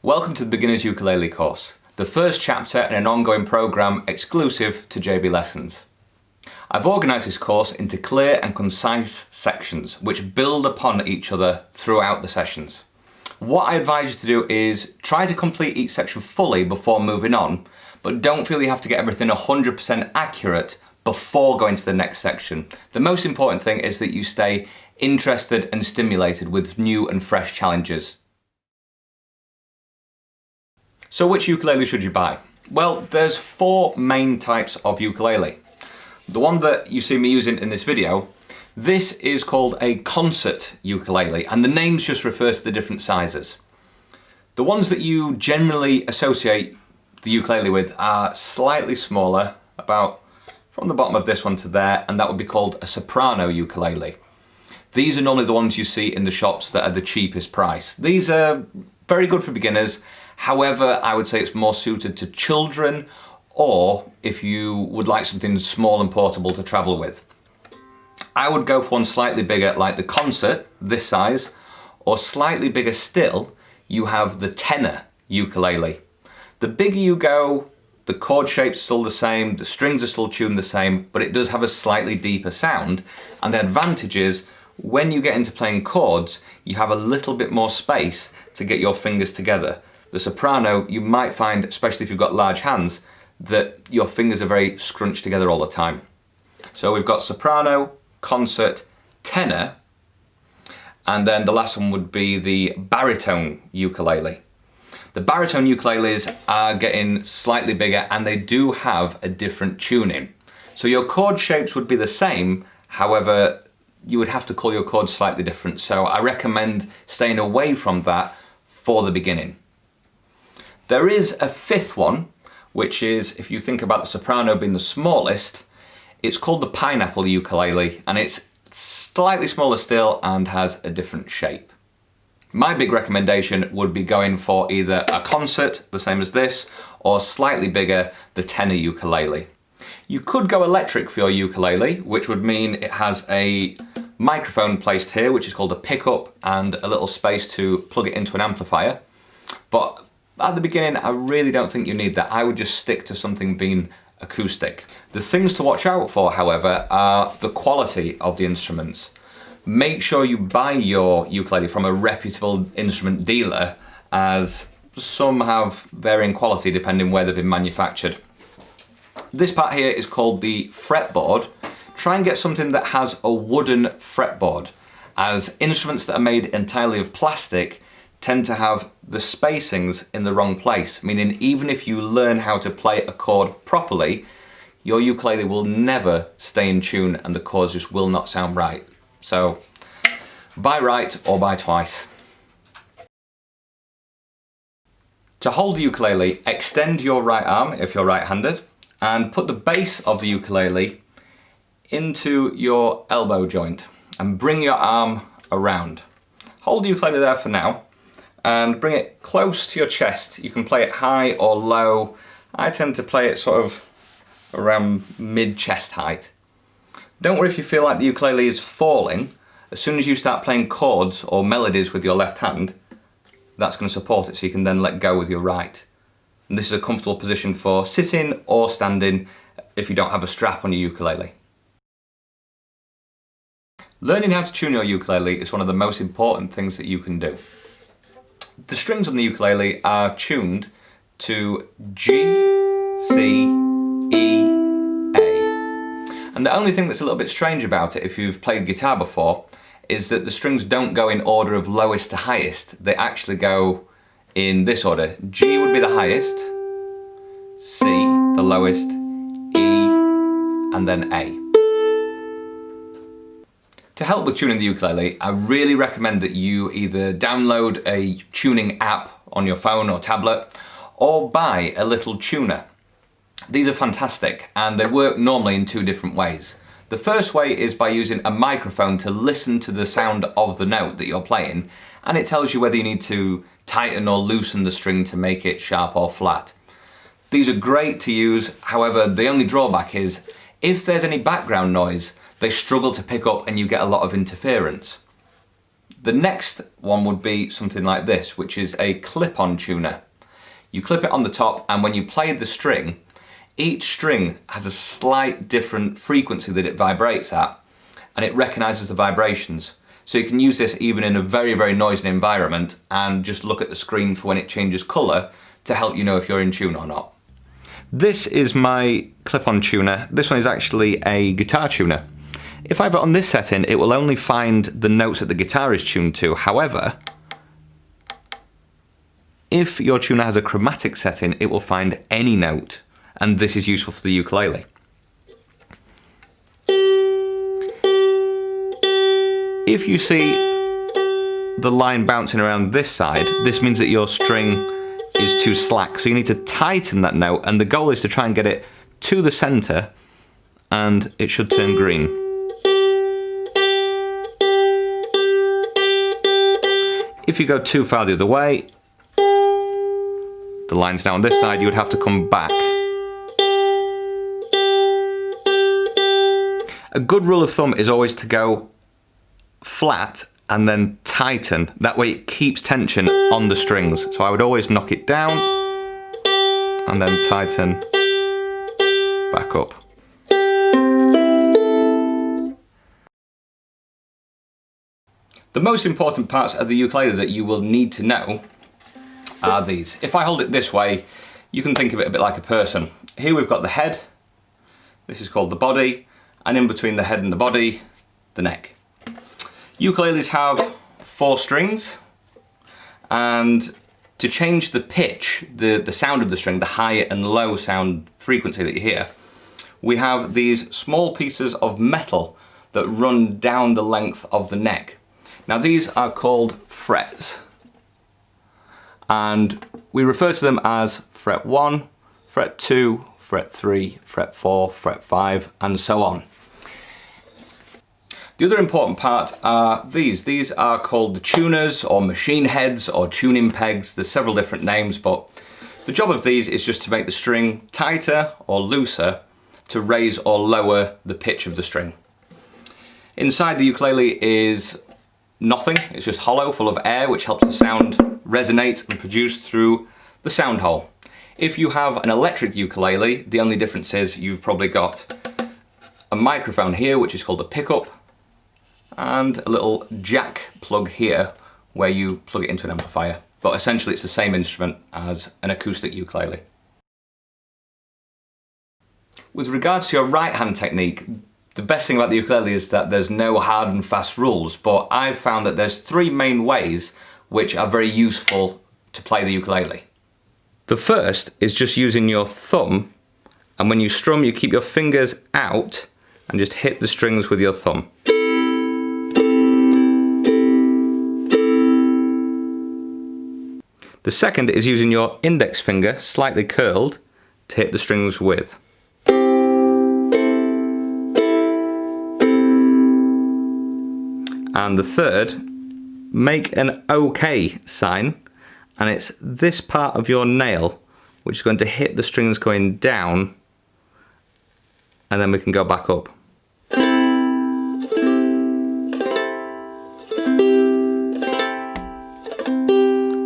Welcome to the Beginner's Ukulele course, the first chapter in an ongoing program exclusive to JB Lessons. I've organised this course into clear and concise sections which build upon each other throughout the sessions. What I advise you to do is try to complete each section fully before moving on, but don't feel you have to get everything 100% accurate before going to the next section. The most important thing is that you stay interested and stimulated with new and fresh challenges. So which ukulele should you buy? Well, there's four main types of ukulele. The one that you see me using in this video, this is called a concert ukulele, and the names just refer to the different sizes. The ones that you generally associate the ukulele with are slightly smaller, about from the bottom of this one to there, and that would be called a soprano ukulele. These are normally the ones you see in the shops that are the cheapest price. These are very good for beginners. However, I would say it's more suited to children, or if you would like something small and portable to travel with. I would go for one slightly bigger, like the concert, this size, or slightly bigger still, you have the tenor ukulele. The bigger you go, the chord shape's still the same, the strings are still tuned the same, but it does have a slightly deeper sound, and the advantage is, when you get into playing chords, you have a little bit more space to get your fingers together. The soprano, you might find, especially if you've got large hands, that your fingers are very scrunched together all the time. So we've got soprano, concert, tenor, and then the last one would be the baritone ukulele. The baritone ukuleles are getting slightly bigger and they do have a different tuning. So your chord shapes would be the same, however, you would have to call your chords slightly different. So I recommend staying away from that for the beginning. There is a fifth one, which is, if you think about the soprano being the smallest, it's called the pineapple ukulele, and it's slightly smaller still and has a different shape. My big recommendation would be going for either a concert, the same as this, or slightly bigger, the tenor ukulele. You could go electric for your ukulele, which would mean it has a microphone placed here, which is called a pickup, and a little space to plug it into an amplifier. But at the beginning, I really don't think you need that. I would just stick to something being acoustic. The things to watch out for, however, are the quality of the instruments. Make sure you buy your ukulele from a reputable instrument dealer, as some have varying quality depending where they've been manufactured. This part here is called the fretboard. Try and get something that has a wooden fretboard, as instruments that are made entirely of plastic tend to have the spacings in the wrong place, meaning even if you learn how to play a chord properly, your ukulele will never stay in tune and the chords just will not sound right. So buy right or buy twice. To hold the ukulele, extend your right arm if you're right-handed and put the base of the ukulele into your elbow joint and bring your arm around. Hold the ukulele there for now and bring it close to your chest. You can play it high or low. I tend to play it sort of around mid-chest height. Don't worry if you feel like the ukulele is falling. As soon as you start playing chords or melodies with your left hand, that's going to support it so you can then let go with your right. And this is a comfortable position for sitting or standing if you don't have a strap on your ukulele. Learning how to tune your ukulele is one of the most important things that you can do. The strings on the ukulele are tuned to G, C, E, A. And the only thing that's a little bit strange about it, if you've played guitar before, is that the strings don't go in order of lowest to highest. They actually go in this order. G would be the highest, C the lowest, E, and then A. To help with tuning the ukulele, I really recommend that you either download a tuning app on your phone or tablet, or buy a little tuner. These are fantastic, and they work normally in two different ways. The first way is by using a microphone to listen to the sound of the note that you're playing, and it tells you whether you need to tighten or loosen the string to make it sharp or flat. These are great to use, however, the only drawback is, if there's any background noise, they struggle to pick up and you get a lot of interference. The next one would be something like this, which is a clip-on tuner. You clip it on the top, and when you play the string, each string has a slight different frequency that it vibrates at, and it recognises the vibrations. So you can use this even in a very, very noisy environment and just look at the screen for when it changes colour to help you know if you're in tune or not. This is my clip-on tuner. This one is actually a guitar tuner. If I have it on this setting, it will only find the notes that the guitar is tuned to. However, if your tuner has a chromatic setting, it will find any note, and this is useful for the ukulele. If you see the line bouncing around this side, this means that your string is too slack, so you need to tighten that note, and the goal is to try and get it to the centre, and it should turn green. If you go too far the other way, the line's now on this side, you would have to come back. A good rule of thumb is always to go flat and then tighten. That way it keeps tension on the strings. So I would always knock it down and then tighten back up. The most important parts of the ukulele that you will need to know are these. If I hold it this way, you can think of it a bit like a person. Here we've got the head, this is called the body, and in between the head and the body, the neck. Ukuleles have 4 strings, and to change the pitch, the sound of the string, the high and low sound frequency that you hear, we have these small pieces of metal that run down the length of the neck. Now these are called frets, and we refer to them as fret 1, fret 2, fret 3, fret 4, fret 5, and so on. The other important part are these. These are called the tuners or machine heads or tuning pegs. There's several different names, but the job of these is just to make the string tighter or looser to raise or lower the pitch of the string. Inside the ukulele is nothing. It's just hollow, full of air, which helps the sound resonate and produce through the sound hole. If you have an electric ukulele, the only difference is you've probably got a microphone here, which is called a pickup, and a little jack plug here where you plug it into an amplifier. But essentially it's the same instrument as an acoustic ukulele. With regards to your right hand technique, the best thing about the ukulele is that there's no hard and fast rules, but I've found that there's 3 main ways which are very useful to play the ukulele. The first is just using your thumb, and when you strum you keep your fingers out and just hit the strings with your thumb. The second is using your index finger, slightly curled, to hit the strings with. And the third, make an OK sign, and it's this part of your nail which is going to hit the strings going down, and then we can go back up.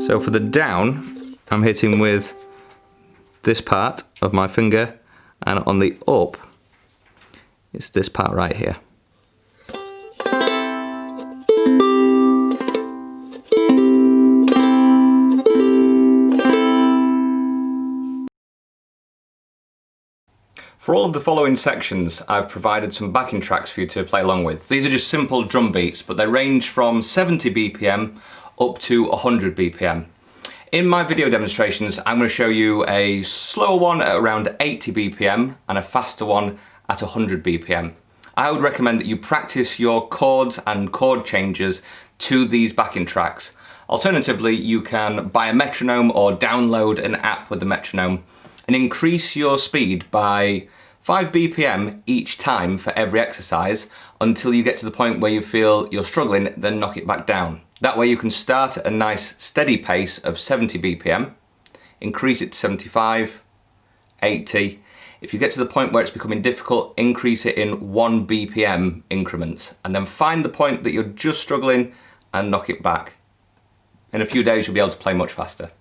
So for the down, I'm hitting with this part of my finger, and on the up, it's this part right here. For all of the following sections, I've provided some backing tracks for you to play along with. These are just simple drum beats, but they range from 70 BPM up to 100 BPM. In my video demonstrations, I'm going to show you a slower one at around 80 BPM and a faster one at 100 BPM. I would recommend that you practice your chords and chord changes to these backing tracks. Alternatively, you can buy a metronome or download an app with the metronome and increase your speed by 5 BPM each time for every exercise until you get to the point where you feel you're struggling, then knock it back down. That way you can start at a nice steady pace of 70 BPM, increase it to 75, 80. If you get to the point where it's becoming difficult, increase it in 1 BPM increments, and then find the point that you're just struggling and knock it back. In a few days you'll be able to play much faster.